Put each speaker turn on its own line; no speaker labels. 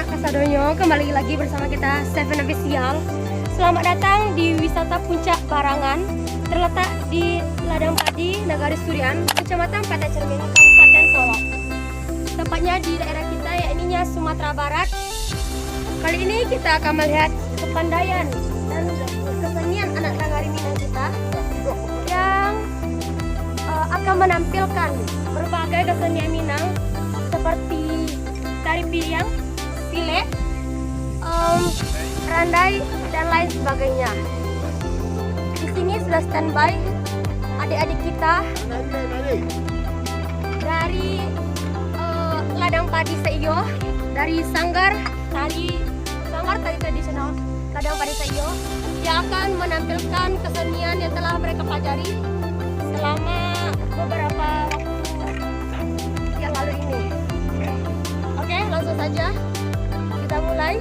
Kasadonyo, kembali lagi bersama kita Seven Official. Selamat datang di wisata Puncak Barangan, terletak di Ladang Padi, Nagari Surian, Kecamatan Pantai Cermin, Kabupaten Solok. Tepatnya di daerah kita, yakni Sumatera Barat. Kali ini kita akan melihat kepandaian dan kesenian anak Nagari Minang kita yang akan menampilkan berbagai kesenian Minang seperti tari piring, pilek, randai, dan lain sebagainya. Di sini sudah standby adik-adik kita dari Ladang Padi Saiyo, dari Sanggar Tari Tradisional Ladang Padi Saiyo, yang akan menampilkan kesenian yang telah mereka pelajari selama beberapa waktu yang lalu ini. Oke, langsung saja kita mulai.